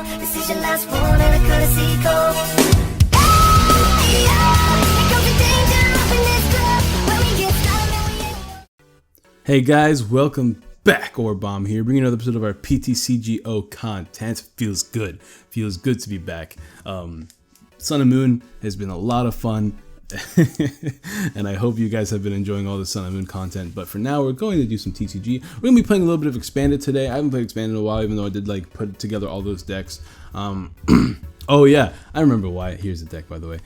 call. This is your last one and a courtesy call. Hey, it could be danger up in this club when we get started and we ain't. Hey guys, welcome back. AuraBomb here, bringing another episode of our PTCGO content. Feels good to be back. Sun and Moon has been a lot of fun. And I hope you guys have been enjoying all the Sun and Moon content. But for now, we're going to do some TCG. We're going to be playing a little bit of Expanded today. I haven't played Expanded in a while, even though I did like put together all those decks. Oh yeah, I remember why. Here's the deck, by the way.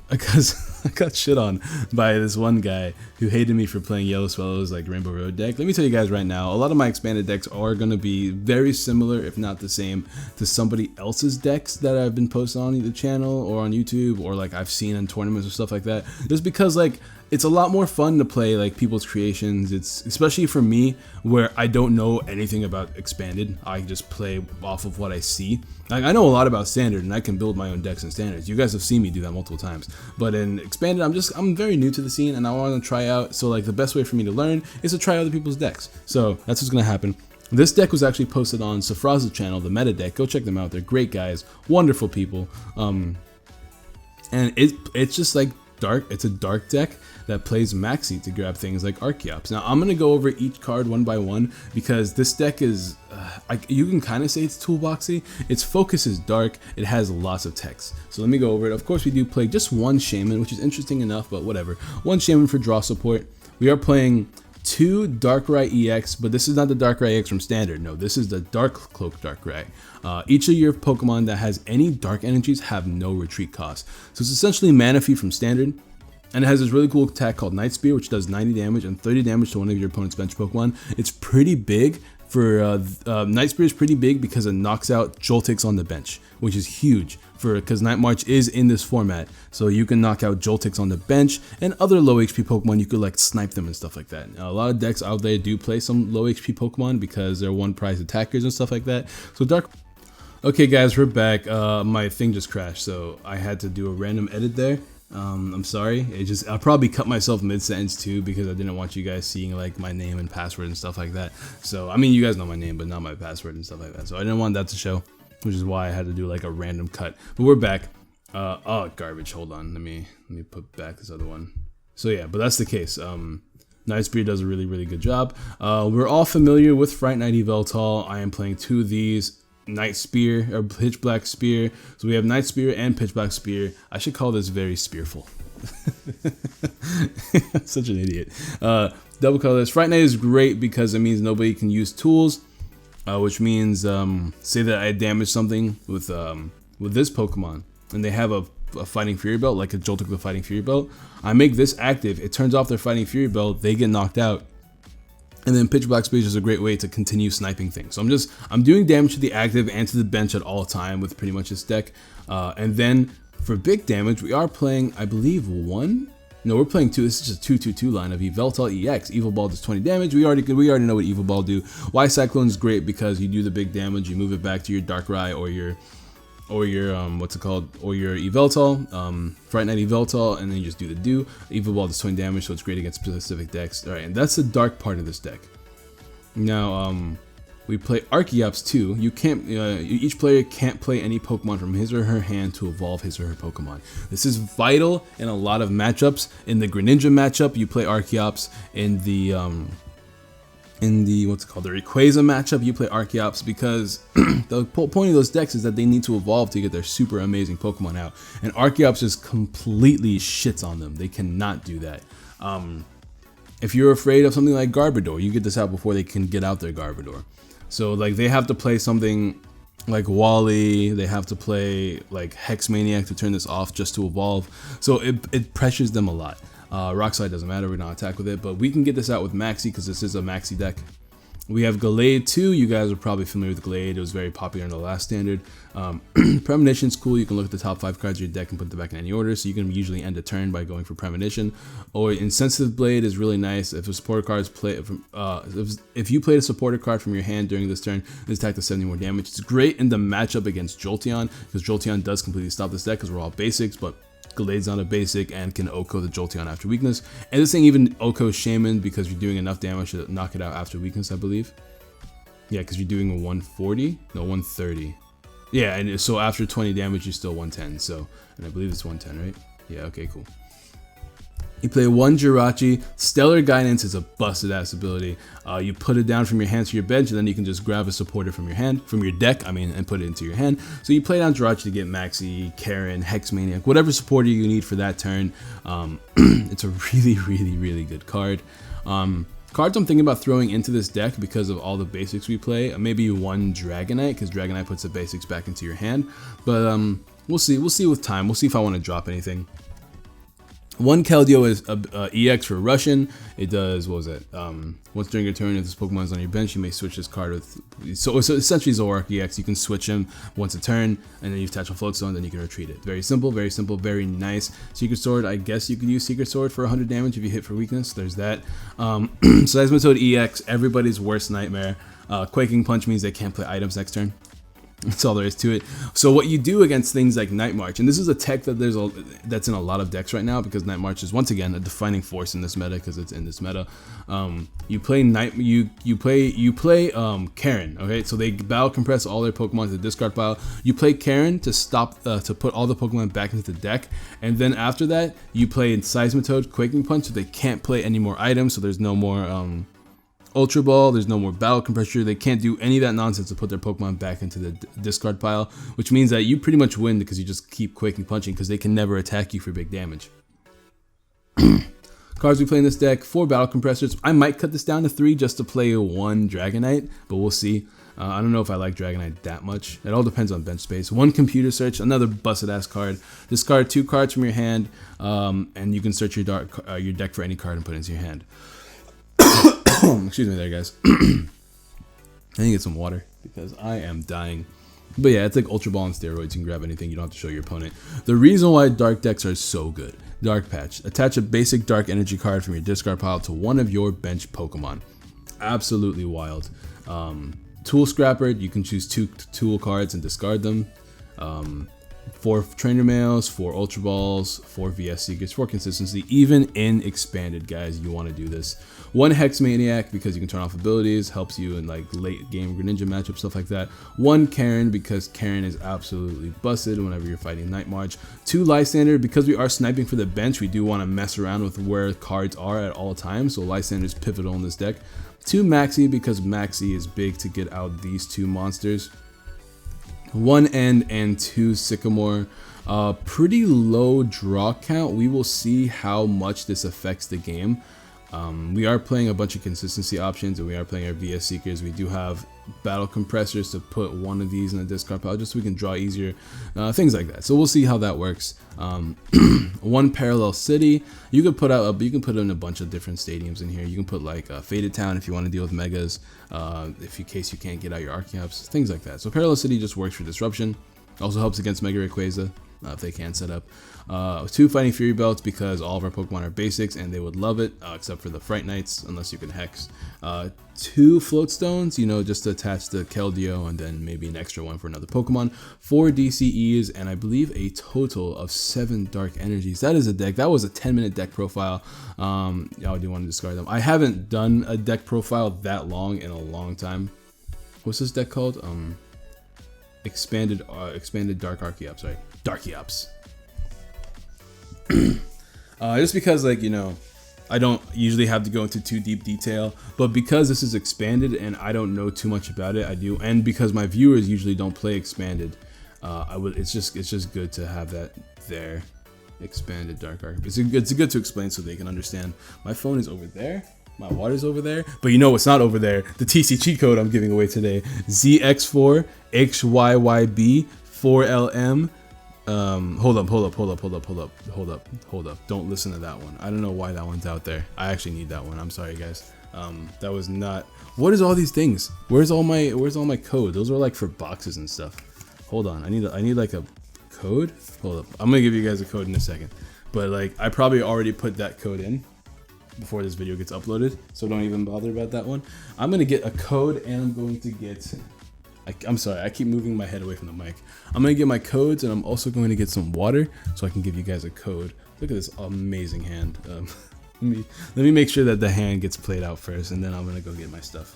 Because I got shit on by this one guy who hated me for playing Yellow Swallow's like Rainbow Road deck. Let me tell you guys right now, a lot of my Expanded decks are going to be very similar, if not the same, to somebody else's decks that I've been posting on the channel or on YouTube, or like I've seen in tournaments or stuff like that. Just because like it's a lot more fun to play like people's creations. It's especially for me where I don't know anything about Expanded. I just play off of what I see. Like, I know a lot about Standard and I can build my own decks in Standards. You guys have seen me do that multiple times. But in Expanded, I'm very new to the scene and I want to try out. So like the best way for me to learn is to try other people's decks. So that's what's gonna happen. This deck was actually posted on Safra's channel, the Meta deck. Go check them out. They're great guys, wonderful people. And it's just like dark. It's a dark deck that plays Maxi to grab things like ARCHEOPS. Now I'm going to go over each card one by one because this deck is, you can kind of say it's toolboxy. Its focus is dark, it has lots of text. So let me go over it. Of course we do play just one Shaman, which is interesting enough, but whatever. One Shaman for draw support. We are playing two DARKRAI EX, but this is not the DARKRAI EX from Standard. No, this is the Dark Cloak DARKRAI. Each of your Pokemon that has any dark energies have no retreat cost. So it's essentially Manaphy from Standard. And it has this really cool attack called Night Spear, which does 90 damage and 30 damage to one of your opponent's bench Pokemon. It's pretty big for Night Spear is pretty big because it knocks out Joltix on the bench, which is huge because Night March is in this format. So you can knock out Joltix on the bench and other low HP Pokemon. You could like snipe them and stuff like that. Now, a lot of decks out there do play some low HP Pokemon because they're one prize attackers and stuff like that. So Okay guys, we're back. My thing just crashed, so I had to do a random edit there. I'm sorry. I'll probably cut myself mid-sentence too because I didn't want you guys seeing like my name and password and stuff like that. So I mean, you guys know my name, but not my password and stuff like that. So I didn't want that to show, which is why I had to do like a random cut. But we're back. Oh, garbage. Hold on. Let me put back this other one. So yeah, but that's the case. Night Spear does a really good job. We're all familiar with Fright Night Yveltal. I am playing two of these. Night Spear or Pitch Black Spear. So we have Night Spear and Pitch Black Spear. I should call this very spearful. Such an idiot. Double colorless. Fright Night is great because it means nobody can use tools, which means say that I damage something with this Pokemon and they have a Fighting Fury Belt, like a Joltik with a Fighting Fury Belt. I make this active. It turns off their Fighting Fury Belt. They get knocked out. And then Pitch Black Spear is a great way to continue sniping things. So I'm doing damage to the active and to the bench at all time with pretty much this deck. And then for big damage, we are playing, I believe, we're playing two. This is just a 2/2/2 line of Yveltal EX. Evil Ball does 20 damage. We already know what Evil Ball do. Why Cyclone is great because you do the big damage, you move it back to your Darkrai or your Yveltal, Fright Night Yveltal, and then you just do the do. Evil Ball does 20 damage, so it's great against specific decks. Alright, and that's the dark part of this deck. Now, we play Archeops too. You can't, each player can't play any Pokemon from his or her hand to evolve his or her Pokemon. This is vital in a lot of matchups. In the Greninja matchup, you play Archeops. In the the Rayquaza matchup, you play Archeops because the point of those decks is that they need to evolve to get their super amazing Pokemon out. And Archeops just completely shits on them. They cannot do that. If you're afraid of something like Garbodor, you get this out before they can get out their Garbodor. So like they have to play something like Wally, they have to play like Hex Maniac to turn this off just to evolve. So it pressures them a lot. Rock Slide doesn't matter, we're not attack with it, but we can get this out with Maxi because this is a Maxi deck. We have Gallade too. You guys are probably familiar with Gallade. It was very popular in the last Standard. Premonition's cool. You can look at the top 5 cards of your deck and put them back in any order, so you can usually end a turn by going for Premonition. Or Insensitive Blade is really nice. If a supporter card is played from, if you played a supporter card from your hand during this turn, this attack does 70 more damage. It's great in the matchup against Jolteon because Jolteon does completely stop this deck because we're all basics, but Gallade's not a basic and can OHKO the Jolteon after weakness. And this thing even OHKO Shaman because you're doing enough damage to knock it out after weakness, I believe. Yeah, because you're doing a 140? No, 130. Yeah, and so after 20 damage, you're still 110. So, and I believe it's 110, right? Yeah, okay, cool. You play one Jirachi. Stellar Guidance is a busted ass ability. You put it down from your hand to your bench, and then you can just grab a supporter from your deck, and put it into your hand. So you play down Jirachi to get Maxi, Karen, Hex Maniac, whatever supporter you need for that turn. It's a really good card. Cards I'm thinking about throwing into this deck because of all the basics we play. Maybe one Dragonite, because Dragonite puts the basics back into your hand. But we'll see. We'll see with time. We'll see if I want to drop anything. One Keldeo is EX for Russian. It does, what was it? Once during your turn, if this Pokemon is on your bench, you may switch this card with. So essentially, Zoroark EX. You can switch him once a turn, and then you attach a Float Stone, then you can retreat it. Very simple, very nice. Secret Sword, I guess you could use Secret Sword for 100 damage if you hit for weakness. There's that. Seismitoad EX, everybody's worst nightmare. Quaking Punch means they can't play items next turn. That's all there is to it. So what you do against things like Night March, and this is a tech that that's in a lot of decks right now, because Night March is once again a defining force in this meta, because it's in this meta. You play Karen. Okay, so they battle compress all their Pokemon to the discard pile. You play Karen to stop to put all the Pokemon back into the deck, and then after that you play Seismitoad, Quaking Punch, so they can't play any more items. So there's no more Ultra Ball, there's no more battle compressor. They can't do any of that nonsense to put their Pokemon back into the discard pile, which means that you pretty much win because you just keep Quaking Punching, because they can never attack you for big damage. Cards we play in this deck: 4 battle compressors. I might cut this down to 3 just to play 1 Dragonite, but we'll see. I don't know if I like Dragonite that much. It all depends on bench space. 1 Computer Search, another busted ass card. Discard 2 cards from your hand, and you can search your deck for any card and put it into your hand. Excuse me there, guys. I need to get some water because I am dying. But yeah, it's like Ultra Ball on steroids. You can grab anything. You don't have to show your opponent. The reason why dark decks are so good. Dark Patch. Attach a basic dark energy card from your discard pile to one of your bench Pokemon. Absolutely wild. Tool Scrapper. You can choose 2 tool cards and discard them. 4 Trainer Mails, 4 Ultra Balls, 4 VS Seekers, 4 consistency. Even in expanded, guys, you want to do this. 1 Hex Maniac, because you can turn off abilities, helps you in like late game Greninja matchups, stuff like that. 1 Karen, because Karen is absolutely busted whenever you're fighting Night March. 2 Lysander, because we are sniping for the bench, we do want to mess around with where cards are at all times, so Lysander is pivotal in this deck. 2 Maxi, because Maxi is big to get out these 2 monsters. 1 End and 2 Sycamore. Pretty low draw count. We will see how much this affects the game. We are playing a bunch of consistency options, and we are playing our VS Seekers. We do have battle compressors to put one of these in the discard pile just so we can draw easier, things like that. So we'll see how that works. 1 Parallel City. You can put in a bunch of different stadiums in here. You can put like Faded Town if you want to deal with megas, in case you can't get out your Archeops, things like that. So Parallel City just works for disruption. Also helps against Mega Rayquaza. If they can set up. 2 Fighting Fury Belts, because all of our Pokemon are basics and they would love it, except for the Fright Knights, unless you can Hex. 2 Float Stones, just to attach the Keldeo, and then maybe an extra one for another Pokemon. 4 DCEs, and I believe a total of 7 Dark Energies. That is a deck. That was a 10-minute deck profile. Y'all do want to discard them. I haven't done a deck profile that long in a long time. What's this deck called? Expanded Dark Archeops, right? DARKEOPS. Just because, I don't usually have to go into too deep detail, but because this is expanded and I don't know too much about it, I do, and because my viewers usually don't play expanded, it's just good to have that there. Expanded Dark Archeops. It's good to explain so they can understand. My phone is over there. My water's over there, but what's not over there? The TC cheat code I'm giving away today: ZX4 XYYB 4LM. Hold up. Don't listen to that one. I don't know why that one's out there. I actually need that one. I'm sorry, guys. That was not. What is all these things? Where's all my code? Those are like for boxes and stuff. Hold on. I need like a code. Hold up. I'm gonna give you guys a code in a second. But I probably already put that code in before this video gets uploaded, so don't even bother about that one. I'm gonna get a code, and I'm going to get. I'm sorry, I keep moving my head away from the mic. I'm gonna get my codes, and I'm also going to get some water so I can give you guys a code. Look at this amazing hand. Let me make sure that the hand gets played out first, and then I'm gonna go get my stuff.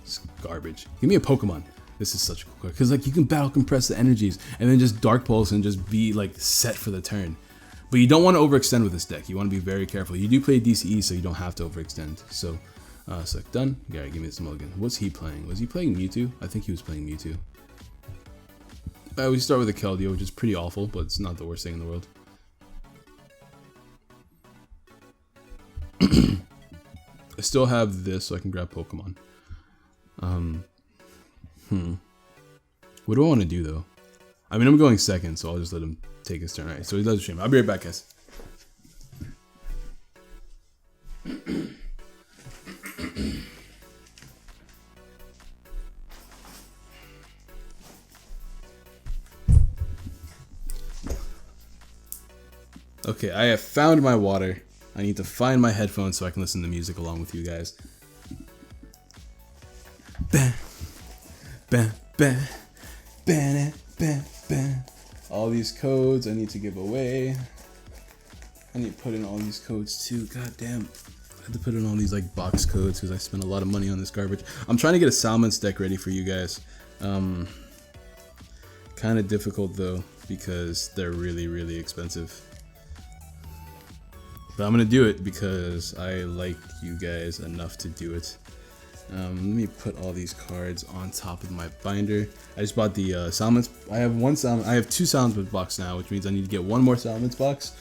It's garbage. Give me a Pokemon. This is such a cool card because like you can battle compress the energies and then just Dark Pulse and just be like set for the turn. But you don't want to overextend with this deck. You want to be very careful. You do play DCE, so you don't have to overextend. So, select done. Alright, give me this mulligan. What's he playing? Was he playing Mewtwo? I think he was playing Mewtwo. We start with a Keldeo, which is pretty awful, but it's not the worst thing in the world. I still have this, so I can grab Pokemon. What do I want to do though? I mean, I'm going second, so I'll just let him take his turn. Alright, so he does a stream. I'll be right back, guys. Okay, I have found my water. I need to find my headphones so I can listen to music along with you guys. Bam, bam, bam, bam, bam, bam. All these codes I need to give away. I need to put in all these codes too. God damn. I had to put in all these like box codes because I spent a lot of money on this garbage. I'm trying to get a Salmon's deck ready for you guys. Kind of difficult though because they're really, really expensive. But I'm gonna do it because I like you guys enough to do it. Let me put all these cards on top of my binder. I just bought the Salmons. I have two Salmons box now, which means I need to get one more Salmons box,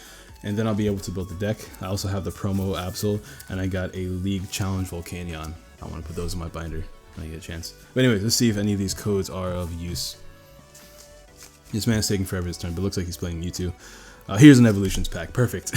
and then I'll be able to build the deck. I also have the promo Absol, and I got a League Challenge Volcanion. I want to put those in my binder when I get a chance. But anyways, let's see if any of these codes are of use. This man is taking forever his turn, but it looks like he's playing Mewtwo. Here's an Evolutions pack. Perfect.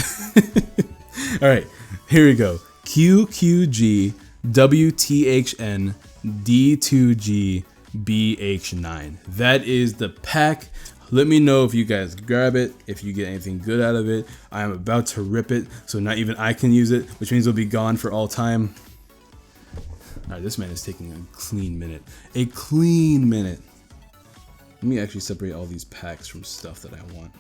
Alright, here we go. QQG WTHN D2G BH9. That is the pack. Let me know if you guys grab it, if you get anything good out of it. I am about to rip it, so not even I can use it, which means it'll be gone for all time. Alright, this man is taking a clean minute. A clean minute. Let me actually separate all these packs from stuff that I want.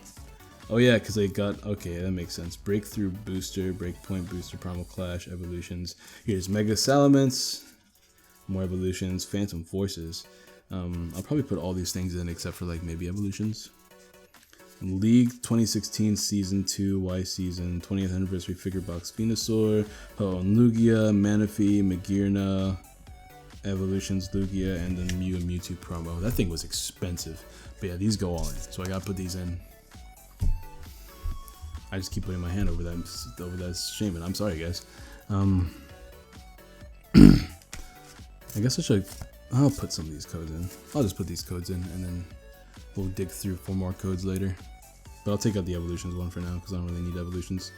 Oh yeah, because I got, okay, that makes sense. Breakthrough Booster, Breakpoint Booster, Primal Clash, Evolutions. Here's Mega Salamence, more Evolutions, Phantom Forces. I'll probably put all these things in except for like maybe Evolutions. League 2016 Season 2, Y Season, 20th Anniversary Figure Box Venusaur, Hoenn Lugia, Manaphy, Magearna, Evolutions Lugia, and then Mew and Mewtwo promo. That thing was expensive. But yeah, these go all in. So I gotta put these in. I just keep putting my hand over that Shaman. I'm sorry, guys. I guess I'll put some of these codes in. I'll just put these codes in, and then we'll dig through 4 more codes later. But I'll take out the Evolutions one for now, because I don't really need Evolutions.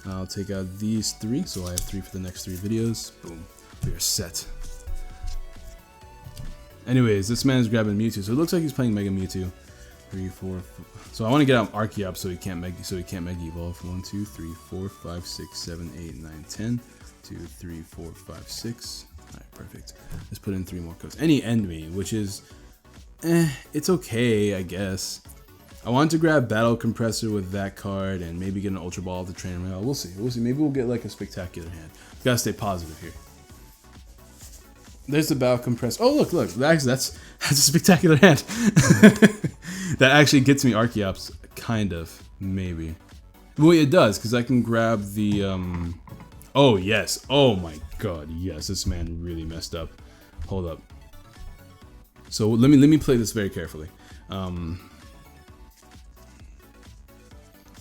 I'll take out these 3, so I have 3 for the next 3 videos. Boom. We are set. Anyways, this man is grabbing Mewtwo, so it looks like he's playing Mega Mewtwo. 3, 4, 5. So I want to get out ARCHEOPS so he can't Mega Evolve. 1, 2, 3, 4, 5, 6, 7, 8, 9, 10. 2, 3, 4, 5, 6. Alright, perfect. Let's put in 3 more codes. Any End Me, which is it's okay, I guess. I wanted to grab Battle Compressor with that card and maybe get an Ultra Ball to train him out. We'll see. We'll see. Maybe we'll get like a spectacular hand. Gotta stay positive here. There's the Battle Compressor. Oh, look. Actually, that's a spectacular hand. That actually gets me Archeops, kind of, maybe. Well, it does, because I can grab the, Oh, yes. Oh, my God. Yes, this man really messed up. Hold up. So, let me play this very carefully.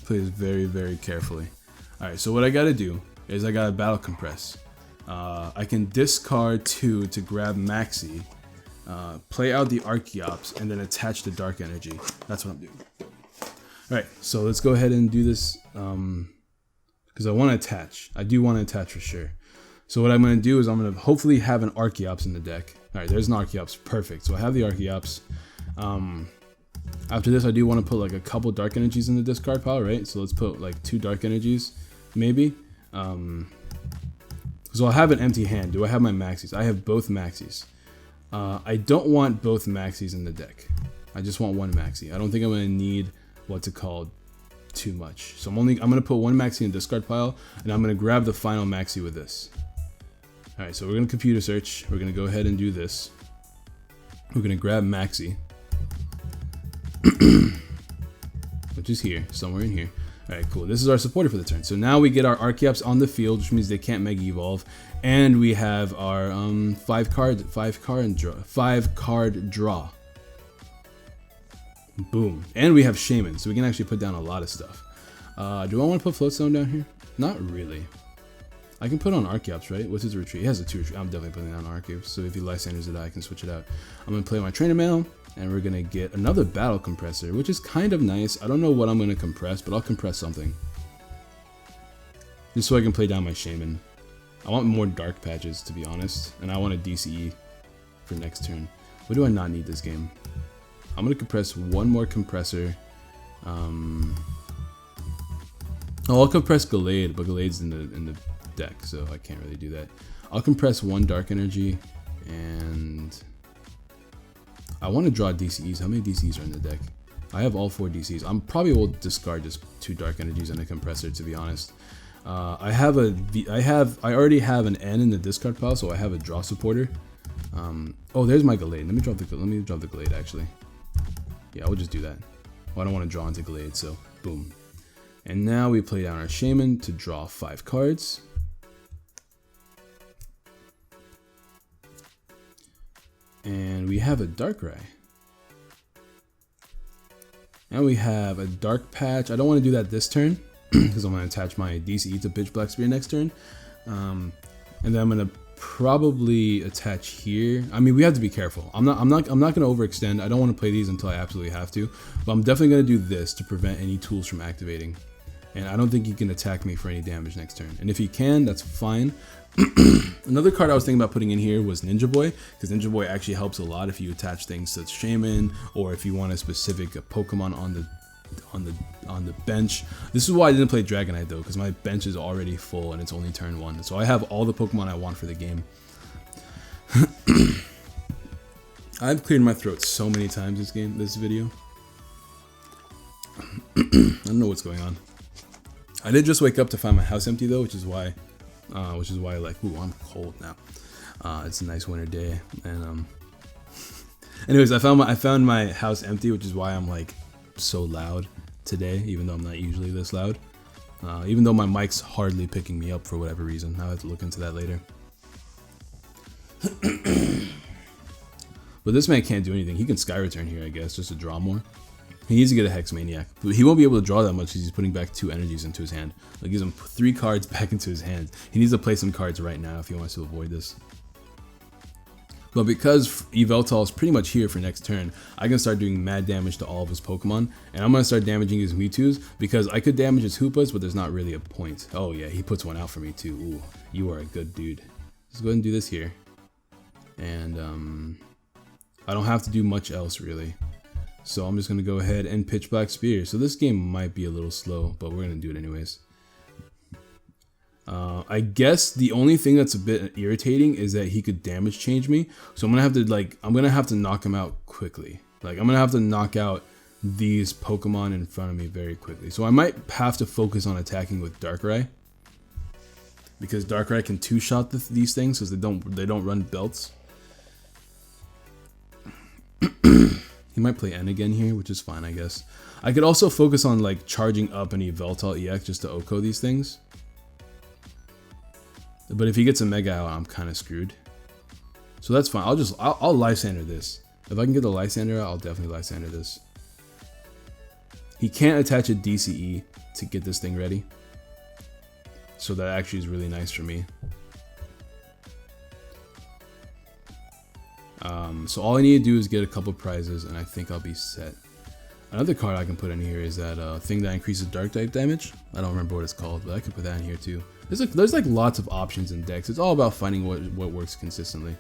Play this very, very carefully. Alright, so what I gotta do is I gotta Battle Compress. I can discard 2 to grab Maxi, play out the Archeops, and then attach the Dark Energy. That's what I'm doing. Alright, so let's go ahead and do this, because I want to attach. I do want to attach for sure. So what I'm going to do is I'm going to hopefully have an Archeops in the deck. Alright, there's an Archeops. Perfect. So I have the Archeops. After this, I do want to put like a couple Dark Energies in the discard pile, right? So let's put like 2 Dark Energies, maybe. So I'll have an empty hand. Do I have my Maxis? I have both Maxis. I don't want both Maxis in the deck. I just want one Maxi. I don't think I'm going to need what's it called too much. So I'm going to put one Maxi in the discard pile, and I'm going to grab the final Maxi with this. Alright, so we're going to computer search. We're going to go ahead and do this. We're gonna grab Maxi, which is here, somewhere in here. All right, cool. This is our supporter for the turn. So now we get our ARCHEOPS on the field, which means they can't Mega Evolve, and we have our 5-card draw. Boom. And we have Shaman, so we can actually put down a lot of stuff. Do I want to put Floatstone down here? Not really. I can put on ARCHEOPS, right? What's his retreat? He has a 2 retreat. I'm definitely putting down ARCHEOPS, so if he Lysanders it out, I can switch it out. I'm going to play my Trainer Mail, and we're going to get another Battle Compressor, which is kind of nice. I don't know what I'm going to compress, but I'll compress something. Just so I can play down my Shaman. I want more Dark Patches, to be honest, and I want a DCE for next turn. What do I not need this game? I'm going to compress one more Compressor. Oh, I'll compress Gallade, but Gallade's in the deck, so I can't really do that. I'll compress one Dark Energy, and I want to draw DCEs. How many DCEs are in the deck? I have all 4 DCs. I'm probably will discard just 2 Dark Energies and a Compressor, to be honest. I already have an N in the discard pile, so I have a draw supporter. Oh, there's my Gallade. Let me drop the Gallade actually. Yeah, I will just do that. Well, I don't want to draw into Gallade, so boom. And now we play down our Shaman to draw 5 cards. And we have a Darkrai. And we have a Dark Patch. I don't want to do that this turn because I'm going to attach my DCE to Pitch Black Spear next turn. And then I'm going to probably attach here. I mean, we have to be careful. I'm not going to overextend. I don't want to play these until I absolutely have to. But I'm definitely going to do this to prevent any tools from activating. And I don't think he can attack me for any damage next turn. And if he can, that's fine. Another card I was thinking about putting in here was Ninja Boy, because Ninja Boy actually helps a lot if you attach things to Shaman, or if you want a specific Pokemon on the bench. This is why I didn't play Dragonite though, because my bench is already full and it's only turn 1. So I have all the Pokemon I want for the game. I've cleared my throat so many times this video. I don't know what's going on. I did just wake up to find my house empty though, which is why like, ooh, I'm cold now. It's a nice winter day, and anyways, I found my house empty, which is why I'm like so loud today, even though I'm not usually this loud. Even though my mic's hardly picking me up for whatever reason. I'll have to look into that later. But this man can't do anything. He can Sky Return here, I guess, just to draw more. He needs to get a Hex Maniac, but he won't be able to draw that much because he's putting back 2 energies into his hand. That gives him 3 cards back into his hand. He needs to play some cards right now if he wants to avoid this. But because Yveltal is pretty much here for next turn, I can start doing mad damage to all of his Pokemon, and I'm going to start damaging his Mewtwo's because I could damage his Hoopas, but there's not really a point. Oh yeah, he puts one out for me too. Ooh, you are a good dude. Let's go ahead and do this here. And I don't have to do much else really. So I'm just going to go ahead and Pitch Black Spear. So this game might be a little slow, but we're going to do it anyways. I guess the only thing that's a bit irritating is that he could damage change me. So I'm going to have to knock him out quickly. Like I'm going to have to knock out these Pokemon in front of me very quickly. So I might have to focus on attacking with Darkrai, because Darkrai can 2-shot these things because they don't run belts. He might play N again here, which is fine, I guess. I could also focus on like charging up an Yveltal EX just to OHKO these things. But if he gets a Mega out, I'm kind of screwed. So that's fine. I'll Lysander this. If I can get the Lysander out, I'll definitely Lysander this. He can't attach a DCE to get this thing ready. So that actually is really nice for me. So all I need to do is get a couple prizes, and I think I'll be set. Another card I can put in here is that thing that increases Dark type damage. I don't remember what it's called, but I could put that in here too. There's like lots of options in decks. It's all about finding what works consistently.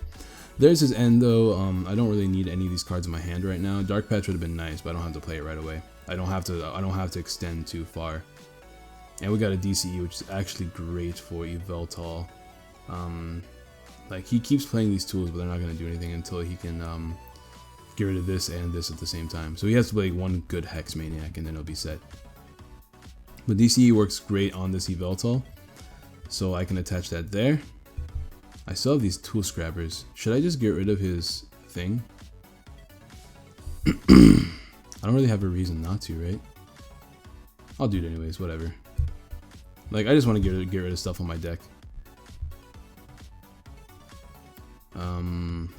There's his End though. I don't really need any of these cards in my hand right now. Dark Patch would have been nice, but I don't have to play it right away. I don't have to extend too far. And we got a DCE, which is actually great for Yveltal. Like he keeps playing these tools, but they're not going to do anything until he can get rid of this and this at the same time. So he has to play one good Hex Maniac, and then he'll be set. But DCE works great on this Yveltal, so I can attach that there. I still have these Tool Scrabbers. Should I just get rid of his thing? I don't really have a reason not to, right? I'll do it anyways, whatever. Like, I just want to get rid of stuff on my deck.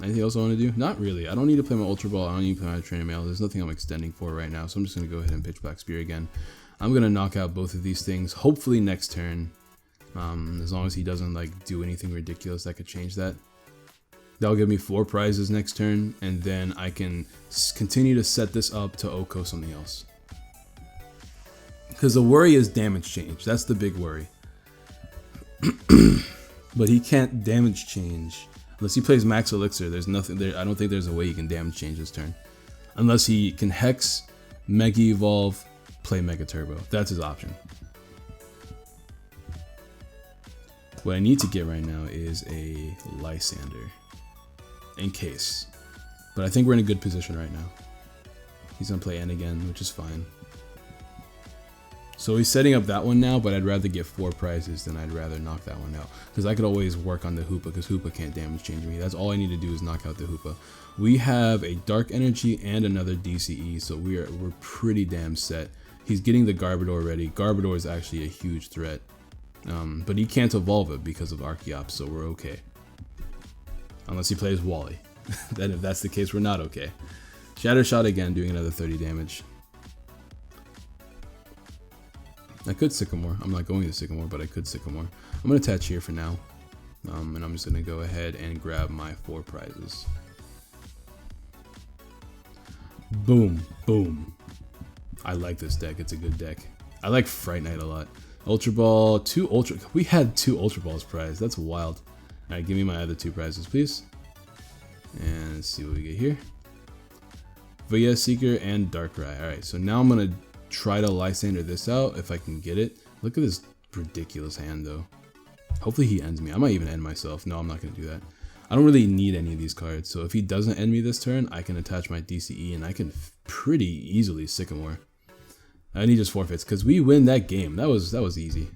Anything else I want to do? Not really. I don't need to play my Ultra Ball. I don't need to play my Trainer Mail. There's nothing I'm extending for right now, so I'm just going to go ahead and pitch Black Spear again. I'm going to knock out both of these things, hopefully next turn. As long as he doesn't, like, do anything ridiculous that could change that. That'll give me 4 prizes next turn, and then I can continue to set this up to Oko something else. Because the worry is damage change. That's the big worry. But he can't damage change. Unless he plays Max Elixir, there's nothing there. I don't think there's a way he can damage change this turn. Unless he can Hex, Mega Evolve, play Mega Turbo. That's his option. What I need to get right now is a Lysander. In case. But I think we're in a good position right now. He's going to play N again, which is fine. So he's setting up that one now, but I'd rather get 4 prizes than I'd rather knock that one out. Because I could always work on the Hoopa, because Hoopa can't damage change me. That's all I need to do is knock out the Hoopa. We have a Dark Energy and another DCE, so we're pretty damn set. He's getting the Garbodor ready. Garbodor is actually a huge threat. But he can't evolve it because of Archeops, so we're okay. Unless he plays Wally. Then if that's the case, we're not okay. Shatter Shot again, doing another 30 damage. I could Sycamore. I'm not going to Sycamore, but I could Sycamore. I'm going to attach here for now. And I'm just going to go ahead and grab my 4 prizes. Boom. Boom. I like this deck. It's a good deck. I like Fright Knight a lot. Ultra Ball, 2 Ultra... We had 2 Ultra Balls prized. That's wild. Alright, give me my other 2 prizes, please. And let's see what we get here. Via Seeker and Darkrai. Alright, so now I'm going to try to Lysander this out if I can get it. Look at this ridiculous hand though. Hopefully he ends me. I might even end myself. No, I'm not going to do that. I don't really need any of these cards. So if he doesn't end me this turn, I can attach my DCE and I can pretty easily Sycamore. And he just forfeits because we win that game. That was easy.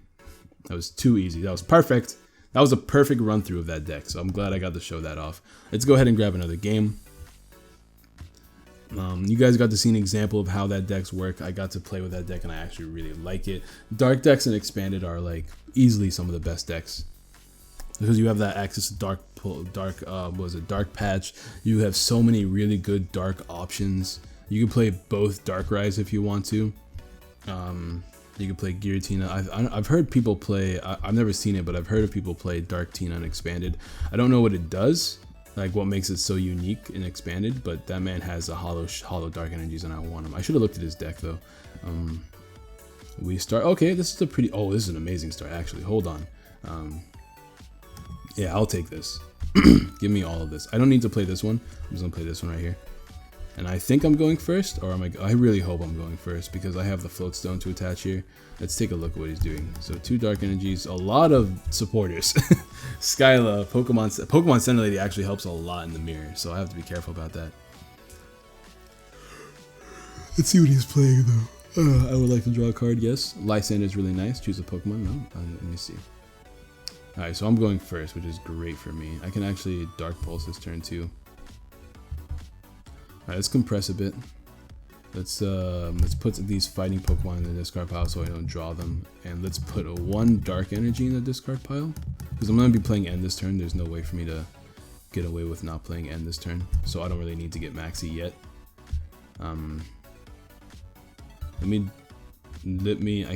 That was too easy. That was perfect. That was a perfect run through of that deck. So I'm glad I got to show that off. Let's go ahead and grab another game. You guys got to see an example of how that decks work. I got to play with that deck and I actually really like it. Dark decks and Expanded are like easily some of the best decks because you have that access to dark patch. You have so many really good dark options. You can play both Darkrais if you want to. You can play Giratina. I've heard people play. I've never seen it, but I've heard of people play Dark Tina and Expanded. I don't know what it does. Like what makes it so unique and Expanded, but that man has a hollow Dark Energies and I want him. I should have looked at his deck though. We start, okay, this is a pretty, oh, this is an amazing start actually, hold on. Yeah, I'll take this. Give me all of this. I don't need to play this one. I'm just gonna play this one right here. And I think I'm going first, or I really hope I'm going first because I have the Float Stone to attach here. Let's take a look at what he's doing. So 2 Dark Energies, a lot of supporters. Skyla, Pokemon Center Lady actually helps a lot in the mirror, so I have to be careful about that. Let's see what he's playing though. I would like to draw a card, yes. Lysander is really nice. Choose a Pokemon, no. Let me see. Alright, so I'm going first, which is great for me. I can actually Dark Pulse this turn too. Alright, let's compress a bit. Let's put these fighting Pokemon in the discard pile so I don't draw them. And let's put a 1 Dark Energy in the discard pile. Because I'm going to be playing End this turn. There's no way for me to get away with not playing End this turn. So I don't really need to get Maxi yet. I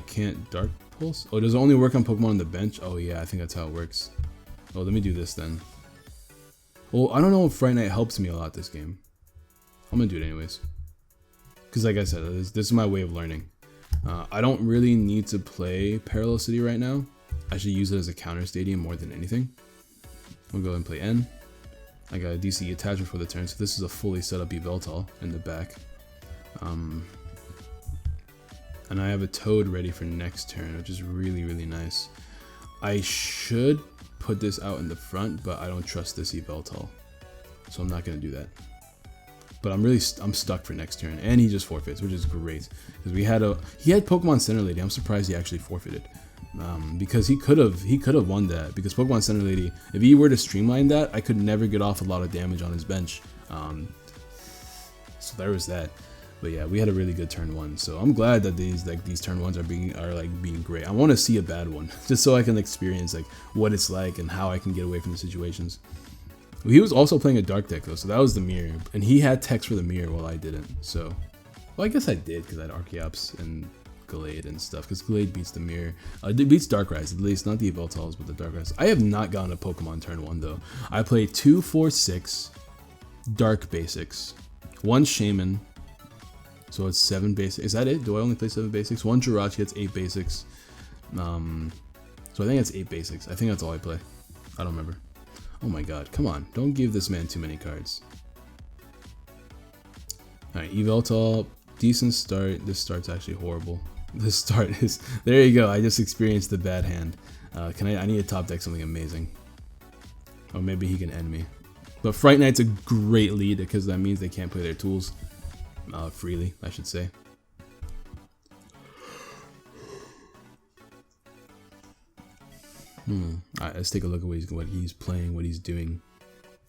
can't Dark Pulse? Oh, does it only work on Pokemon on the bench? Oh yeah, I think that's how it works. Oh, let me do this then. Well, I don't know if Fright Knight helps me a lot this game. I'm gonna do it anyways. Because like I said, this is my way of learning. I don't really need to play Parallel City right now. I should use it as a counter stadium more than anything. I'm gonna go ahead and play N. I got a DC attachment for the turn, so this is a fully set up Yveltal in the back. And I have a Toad ready for next turn, which is really, really nice. I should put this out in the front, but I don't trust this Yveltal. So I'm not gonna do that. But I'm stuck for next turn, and he just forfeits, which is great because he had Pokemon Center Lady. I'm surprised he actually forfeited, because he could have won that. Because Pokemon Center Lady, if he were to streamline that, I could never get off a lot of damage on his bench. So there was that. But yeah, we had a really good turn 1, so I'm glad that these turn 1s are being great. I want to see a bad one just so I can experience like what it's like and how I can get away from the situations. He was also playing a dark deck though, so that was the mirror, and he had text for the mirror while I didn't. So, well, I guess I did because I had ARCHEOPS and Gallade and stuff, because Gallade beats the mirror. It beats DARKRAI at least, not the Yveltals, but the DARKRAI. I have not gotten a Pokemon turn 1 though. I play 2, 4, 6 Dark basics, 1 Shaman. So it's 7 basics. Is that it? Do I only play 7 basics? 1 Jirachi, that's 8 basics. So I think that's 8 basics. I think that's all I play. I don't remember. Oh my god, come on. Don't give this man too many cards. Alright, Yveltal, decent start. This start's actually horrible. This start is... There you go, I just experienced the bad hand. I need to top deck something amazing. Or maybe he can end me. But Fright Knight's a great lead because that means they can't play their tools. Freely, I should say. Alright, let's take a look at what he's playing, what he's doing.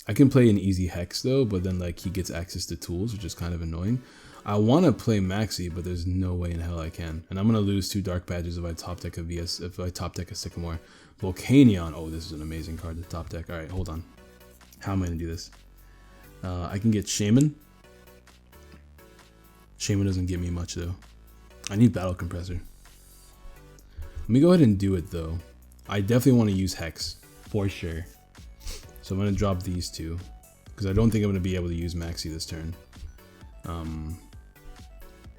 I can play an easy Hex though, but then like he gets access to tools, which is kind of annoying. I want to play Maxi, but there's no way in hell I can. And I'm gonna lose 2 dark badges if I top deck a Sycamore. Volcanion. Oh, this is an amazing card to top deck. Alright, hold on. How am I gonna do this? I can get Shaman. Shaman doesn't give me much though. I need Battle Compressor. Let me go ahead and do it though. I definitely want to use Hex for sure. So I'm gonna drop these 2 because I don't think I'm gonna be able to use Maxi this turn.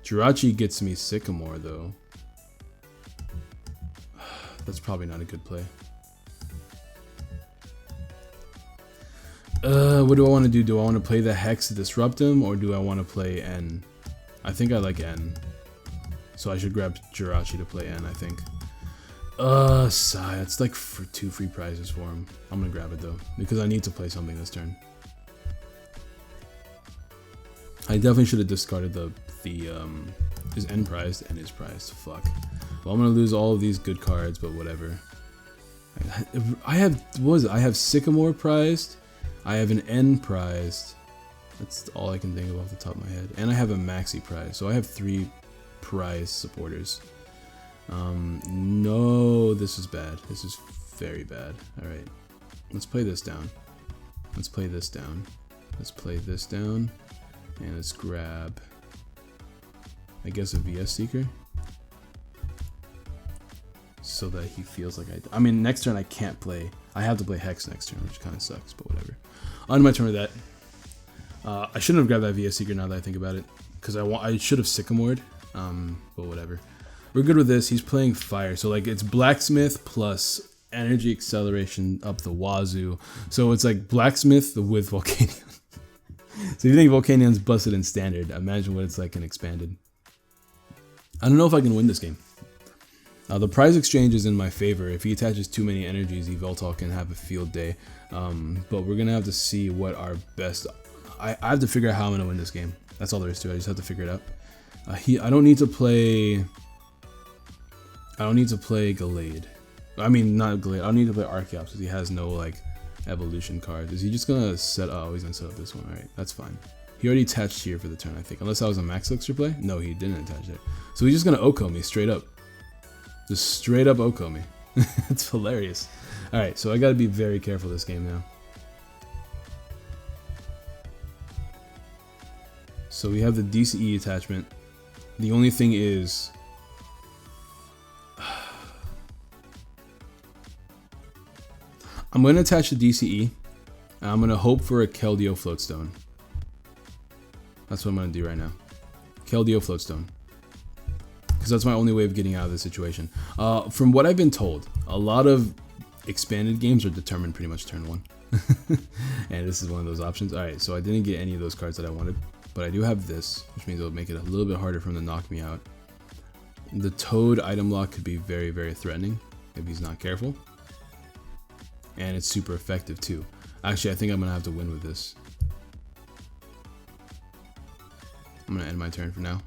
Jirachi gets me Sycamore though. That's probably not a good play. What do I want to do? Do I want to play the Hex to disrupt him, or do I want to play N? I think I like N. So I should grab Jirachi to play N, I think. Sigh, it's like for 2 free prizes for him. I'm gonna grab it though, because I need to play something this turn. I definitely should have discarded is N prized? N is prized. Fuck. Well, I'm gonna lose all of these good cards, but whatever. I have Sycamore prized. I have an N prized. That's all I can think of off the top of my head. And I have a Maxi prize, so I have 3 prize supporters. No, this is bad. This is very bad. Alright, let's play this down. Let's play this down. Let's play this down. And let's grab, I guess, a VS Seeker. So that he feels like I mean, next turn I can't play. I have to play Hex next turn, which kind of sucks, but whatever. On my turn with that. I shouldn't have grabbed that VS Seeker now that I think about it, because I should have Sycamored, but whatever. We're good with this. He's playing Fire, so like it's Blacksmith plus Energy Acceleration up the wazoo. So it's like Blacksmith with Volcanion. So if you think Volcanion's busted in Standard, imagine what it's like in Expanded. I don't know if I can win this game. The prize exchange is in my favor. If he attaches too many energies, Yveltal can have a field day. But we're gonna have to see what our best. I have to figure out how I'm gonna win this game. That's all there is to it. I just have to figure it out. I don't need to play Gallade. I mean, not Gallade. I don't need to play Archeops because he has no like evolution cards. Is he just gonna set? Oh, he's gonna set up this one. All right, that's fine. He already attached here for the turn, I think. Unless that was a Max Elixir play. No, he didn't attach it. So he's just gonna Oko me straight up. Just straight up Oko me. It's hilarious. All right, so I gotta be very careful this game now. So we have the DCE attachment. The only thing is, I'm going to attach the DCE, and I'm going to hope for a Keldeo Floatstone. That's what I'm going to do right now. Keldeo Floatstone. Because that's my only way of getting out of this situation. From what I've been told, a lot of expanded games are determined pretty much turn 1. And this is one of those options. Alright, so I didn't get any of those cards that I wanted. But I do have this, which means it'll make it a little bit harder for him to knock me out. The Toad item lock could be very, very threatening if he's not careful. And it's super effective too. Actually, I think I'm going to have to win with this. I'm going to end my turn for now.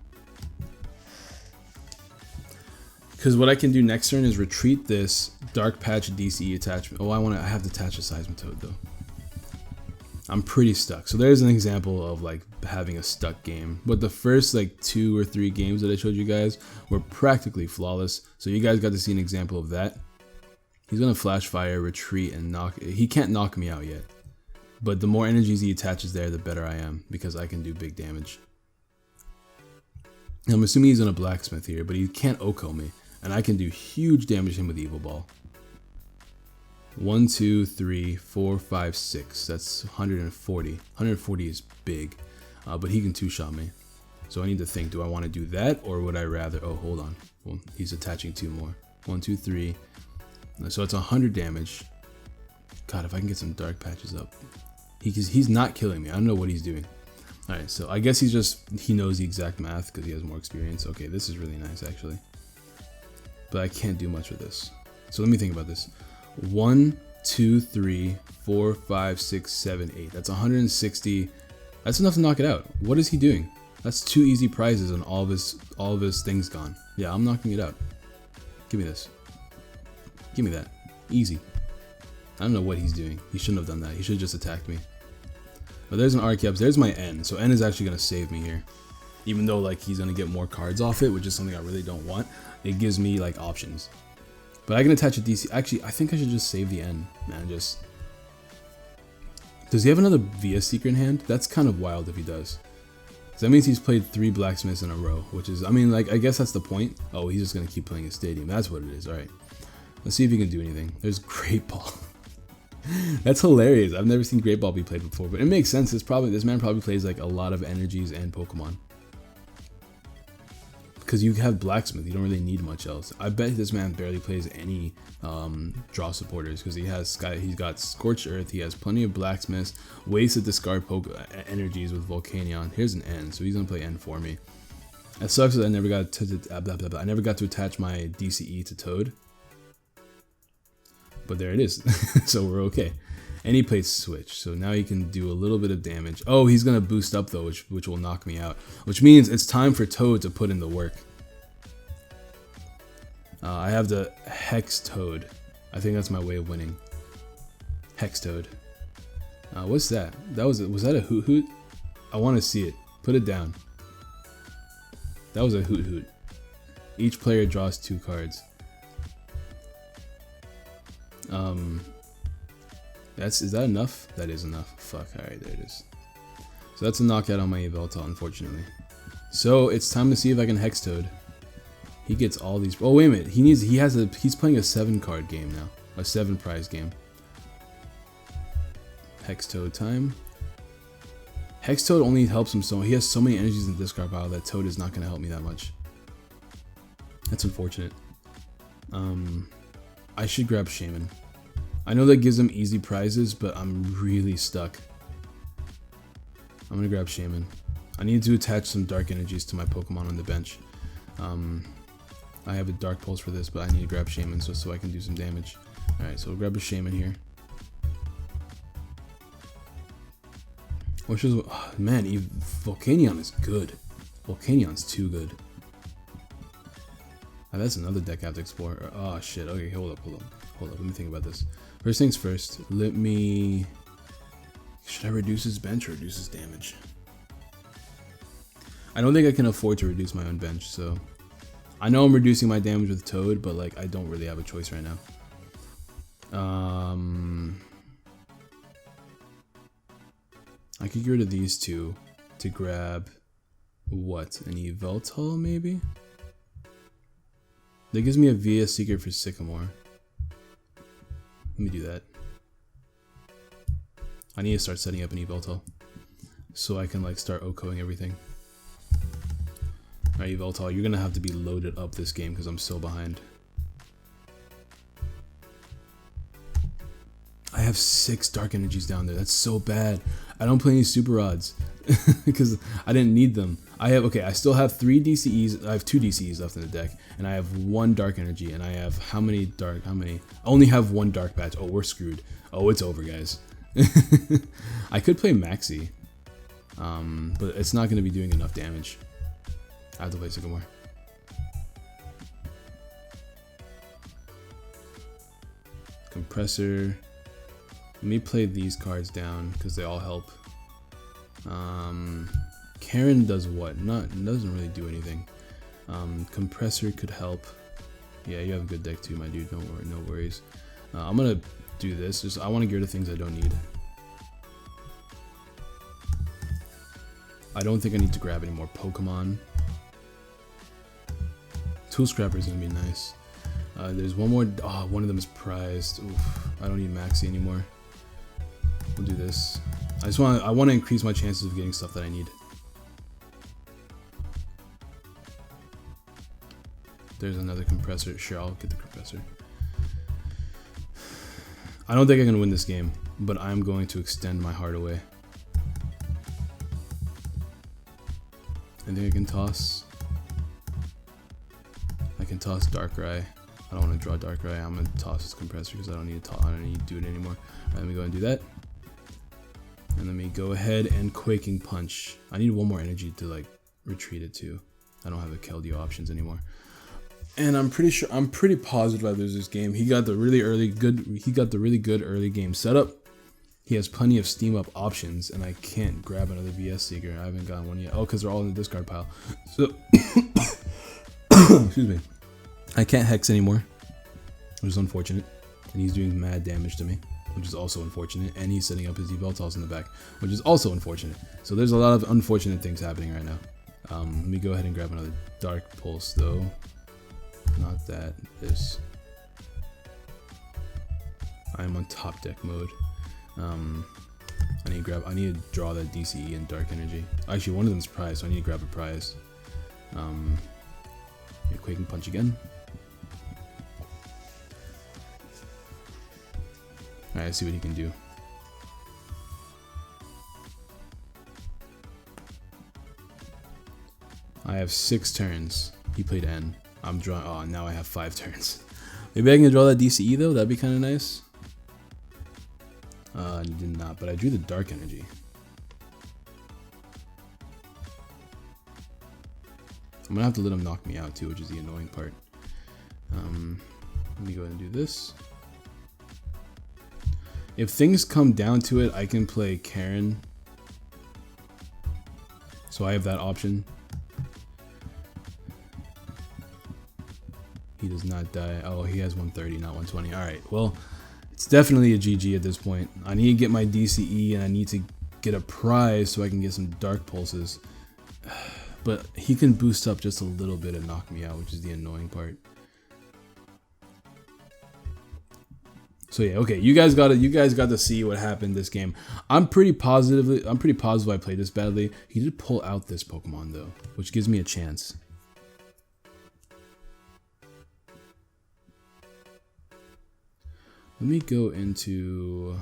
Because what I can do next turn is retreat this Dark Patch DCE attachment. Oh, I have to attach a Seismitoad though. I'm pretty stuck. So there's an example of like having a stuck game. But the first like 2 or 3 games that I showed you guys were practically flawless. So you guys got to see an example of that. He's gonna flash fire, retreat, and knock. He can't knock me out yet. But the more energies he attaches there, the better I am, because I can do big damage. I'm assuming he's gonna blacksmith here, but he can't Oko me, and I can do huge damage to him with Evil Ball. 1, 2, 3, 4, 5, 6. That's 140. 140 is big, but he can 2-shot me. So I need to think, do I want to do that, or would I rather... Oh, hold on. Well, he's attaching 2 more. 1, 2, 3. So it's 100 damage. God, if I can get some dark patches up. He's not killing me. I don't know what he's doing. Alright, so I guess he knows the exact math because he has more experience. Okay, this is really nice, actually. But I can't do much with this. So let me think about this. 1, 2, 3, 4, 5, 6, 7, 8. That's 160. That's enough to knock it out. What is he doing? That's 2 easy prizes and all of his things gone. Yeah, I'm knocking it out. Give me this. Give me that. Easy. I don't know what he's doing. He shouldn't have done that. He should have just attacked me. But there's an ARCHEOPS. There's my N. So N is actually going to save me here. Even though like he's going to get more cards off it, which is something I really don't want. It gives me like options. But I can attach a DC. Actually, I think I should just save the N. Man, just... Does he have another VS Seeker in hand? That's kind of wild if he does. So that means he's played 3 blacksmiths in a row. Which is, I mean, like, I guess that's the point. Oh, he's just going to keep playing his stadium. That's what it is. Alright. Let's see if he can do anything. There's Great Ball. That's hilarious. I've never seen Great Ball be played before. But it makes sense. This man probably plays like a lot of energies and Pokemon. Because you have Blacksmith, you don't really need much else. I bet this man barely plays any draw supporters because he's got Scorched Earth, he has plenty of Blacksmiths, ways to discard energies with Volcanion. Here's an N, so he's gonna play N for me. It sucks that I never got to attach my DCE to Toad, but there it is. So we're okay. And he plays Switch, so now he can do a little bit of damage. Oh, he's gonna boost up though, which will knock me out. Which means it's time for Toad to put in the work. I have the Hex Toad. I think that's my way of winning. Hex Toad. What's that? Was that a Hoot Hoot? I want to see it. Put it down. That was a Hoot Hoot. Each player draws 2 cards. Is that enough? That is enough. Fuck, alright, there it is. So that's a knockout on my Yveltal, unfortunately. So it's time to see if I can Hex Toad. He gets all these. Oh wait a minute, he's playing a 7-card game now. A 7-prize game. Hex Toad time. Hex Toad only helps him so he has so many energies in the discard pile that Toad is not gonna help me that much. That's unfortunate. I should grab Shaman. I know that gives them easy prizes, but I'm really stuck. I'm gonna grab Shaman. I need to attach some dark energies to my Pokemon on the bench. I have a Dark Pulse for this, but I need to grab Shaman so I can do some damage. Alright, so we'll grab a Shaman here. Which is, oh, man, Volcanion is good. Volcanion's too good. Oh, that's another deck I have to explore. Oh shit, okay, hold up, let me think about this. First things first, should I reduce his bench or reduce his damage? I don't think I can afford to reduce my own bench, so... I know I'm reducing my damage with Toad, but like, I don't really have a choice right now. I could get rid of these 2 to grab... What? An Yveltal, maybe? That gives me a VS Secret for Sycamore. Let me do that. I need to start setting up an Yveltal so I can like start OKOing everything. Alright, Yveltal, you're gonna have to be loaded up this game because I'm so behind. I have 6 dark energies down there. That's so bad. I don't play any super rods because I didn't need them. I still have 3 DCEs. I have 2 DCEs left in the deck, and I have 1 dark energy, and I have how many? I only have 1 dark patch. Oh, we're screwed. Oh, it's over, guys. I could play Maxi, but it's not going to be doing enough damage. I have to play Sycamore. Compressor. Let me play these cards down because they all help. Karen does what? Doesn't really do anything. Compressor could help. Yeah, you have a good deck too, my dude. Don't worry, no worries. I'm gonna do this. Just I want to get rid of things I don't need. I don't think I need to grab any more Pokemon. Tool Scrapper is gonna be nice. There's one more. Oh, one of them is prized. Oof, I don't need Maxi anymore. We'll do this. I want to increase my chances of getting stuff that I need. There's another compressor. Sure, I'll get the compressor. I don't think I'm gonna win this game, but I'm going to extend my heart away. I think I can toss. I can toss DARKRAI. I don't want to draw DARKRAI. I'm gonna toss this compressor because I don't need to do it anymore. Alright, let me go and do that. And let me go ahead and Quaking Punch. I need one more energy to like retreat it to. I don't have the Keldeo options anymore. And I'm pretty positive I lose this game. He got the really good early game setup. He has plenty of steam up options, and I can't grab another VS Seeker. I haven't gotten one yet. Oh, because they're all in the discard pile. So excuse me. I can't hex anymore, which is unfortunate. And he's doing mad damage to me, which is also unfortunate. And he's setting up his Yveltal's in the back, which is also unfortunate. So there's a lot of unfortunate things happening right now. Let me go ahead and grab another Dark Pulse though. Not that, this. I'm on top deck mode. I need to draw that DCE and Dark Energy. Actually, one of them's prize, so I need to grab a prize. Quaking Punch again. Alright, let's see what he can do. I have 6 turns. He played N. I'm drawing. Oh, now I have 5 turns. Maybe I can draw that DCE though. That'd be kind of nice. I did not, but I drew the Dark Energy. I'm gonna have to let him knock me out too, which is the annoying part. Let me go ahead and do this. If things come down to it, I can play Karen. So I have that option. He does not die. Oh, he has 130, not 120. Alright, well, it's definitely a GG at this point. I need to get my DCE and I need to get a prize so I can get some Dark Pulses. But he can boost up just a little bit and knock me out, which is the annoying part. So yeah, okay, you guys got to see what happened this game. I'm pretty positive I played this badly. He did pull out this Pokemon though, which gives me a chance. Let me go into.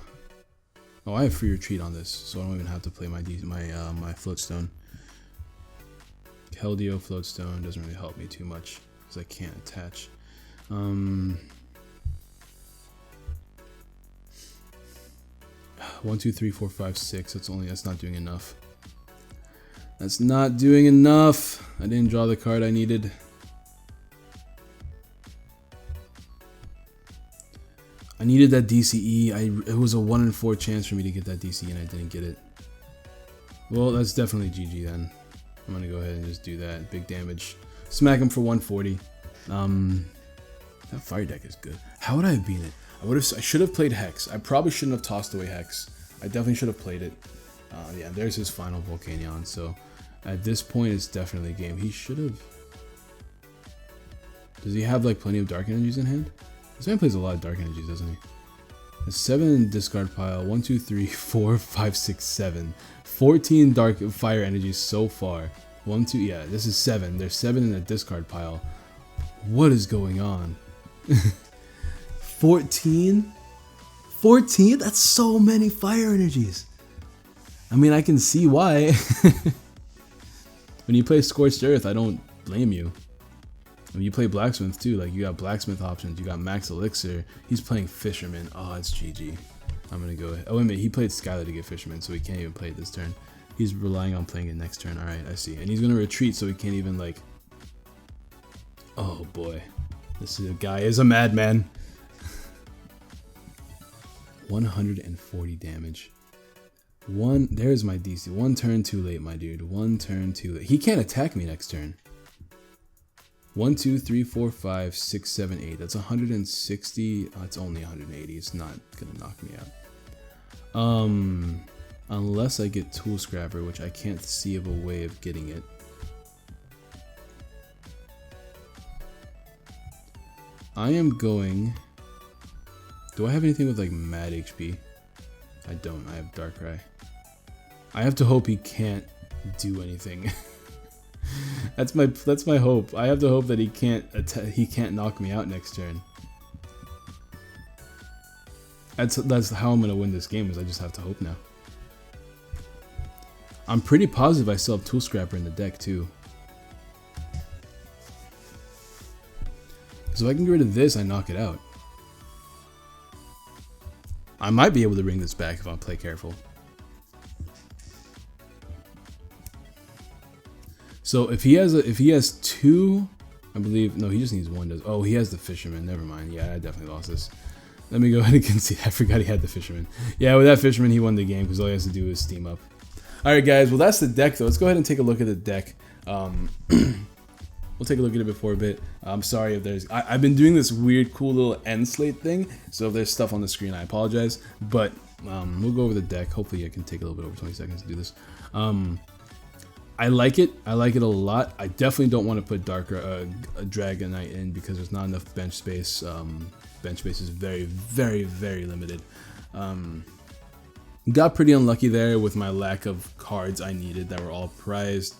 Oh, I have free retreat on this, so I don't even have to play my Floatstone. Keldeo Floatstone doesn't really help me too much because I can't attach. 1, 2, 3, 4, 5, 6. That's not doing enough. That's not doing enough. I didn't draw the card I needed. I needed that DCE. It was a 1 in 4 chance for me to get that DCE and I didn't get it. Well, that's definitely GG then. I'm gonna go ahead and just do that. Big damage. Smack him for 140. That fire deck is good. How would I have beaten it? I should have played Hex. I probably shouldn't have tossed away Hex. I definitely should have played it. Yeah, there's his final Volcanion. So at this point, it's definitely a game. He should have. Does he have like plenty of Dark Energies in hand? This man plays a lot of Dark Energies, doesn't he? There's 7 in the discard pile. 1, 2, 3, 4, 5, 6, 7. 14 Dark Fire Energies so far. 1, 2, yeah, this is 7. There's 7 in the discard pile. What is going on? 14? 14? That's so many fire energies. I mean, I can see why. When you play Scorched Earth, I don't blame you. When you play Blacksmith too, like you got Blacksmith options, you got Max Elixir. He's playing Fisherman. Oh, it's GG. I'm gonna go ahead. Oh, wait a minute. He played Skylar to get Fisherman, so he can't even play it this turn. He's relying on playing it next turn. Alright, I see. And he's gonna retreat, so he can't even like... Oh boy. This guy is a madman. 140 damage. There's my DC. One turn too late, my dude. One turn too late. He can't attack me next turn. 1, 2, 3, 4, 5, 6, 7, 8. That's 160. Oh, it's only 180. It's not gonna knock me out. Unless I get Tool Scrapper, which I can't see of a way of getting it. I am going. Do I have anything with like mad HP? I don't. I have Darkrai. I have to hope he can't do anything. That's my hope. I have to hope that he can't knock me out next turn. That's how I'm gonna win this game. Is I just have to hope now. I'm pretty positive I still have Tool Scrapper in the deck too. So if I can get rid of this, I knock it out. I might be able to bring this back if I play careful. So if he has two, I believe, no, he just needs one. Oh, he has the Fisherman. Never mind. Yeah, I definitely lost this. Let me go ahead and concede. I forgot he had the Fisherman. Yeah, with that Fisherman, he won the game because all he has to do is steam up. All right, guys. Well, that's the deck, though. Let's go ahead and take a look at the deck. We'll take a look at it before a bit. I'm sorry if there's... I've been doing this weird, cool little end slate thing, so if there's stuff on the screen, I apologize. But we'll go over the deck. Hopefully, I can take a little bit over 20 seconds to do this. I like it. I like it a lot. I definitely don't want to put a Dragonite in because there's not enough bench space. Bench space is very, very, very limited. Got pretty unlucky there with my lack of cards I needed that were all prized.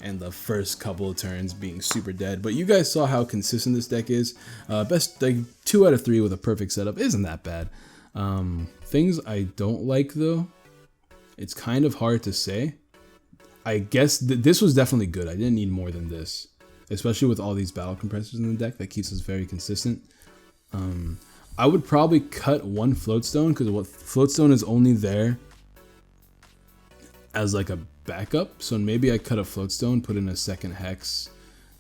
And the first couple of turns being super dead. But you guys saw how consistent this deck is. Best like 2 out of 3 with a perfect setup isn't that bad. Things I don't like though, it's kind of hard to say. I guess this was definitely good. I didn't need more than this, especially with all these battle compressors in the deck. That keeps us very consistent. I would probably cut one Floatstone because what Floatstone is only there as like a backup. So maybe I cut a Floatstone, put in a second Hex,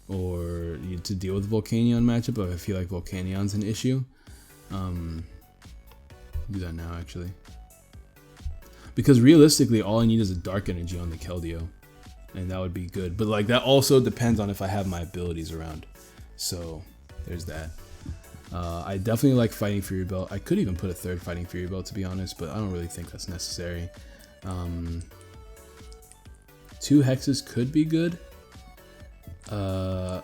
or to deal with Volcanion matchup if I feel like Volcanion's an issue. Do that now actually. Because realistically, all I need is a Dark Energy on the Keldeo, and that would be good. But like that also depends on if I have my abilities around. So there's that. I definitely like Fighting Fury Belt. I could even put a third Fighting Fury Belt to be honest, but I don't really think that's necessary. 2 Hexes could be good. I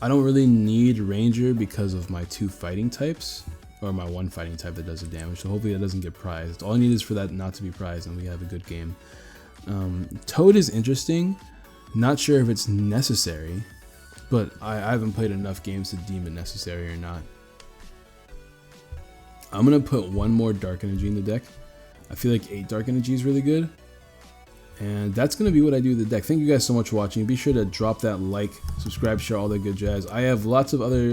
don't really need Ranger because of my 2 fighting types. Or my 1 fighting type that does the damage, so hopefully that doesn't get prized. All I need is for that not to be prized and we have a good game. Toad is interesting. Not sure if it's necessary, but I haven't played enough games to deem it necessary or not. I'm going to put 1 more Dark Energy in the deck. I feel like 8 Dark Energy is really good. And that's going to be what I do with the deck. Thank you guys so much for watching. Be sure to drop that like, subscribe, share, all that good jazz. I have lots of other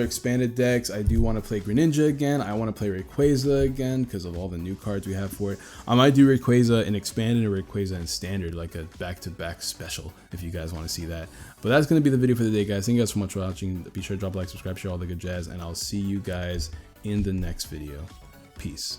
expanded decks. I do want to play Greninja again. I want to play Rayquaza again because of all the new cards we have for it. I might do Rayquaza in expanded and Rayquaza in standard, like a back-to-back special if you guys want to see that. But that's going to be the video for the day, guys. Thank you guys so much for watching. Be sure to drop a like, subscribe, share, all the good jazz, and I'll see you guys in the next video. Peace.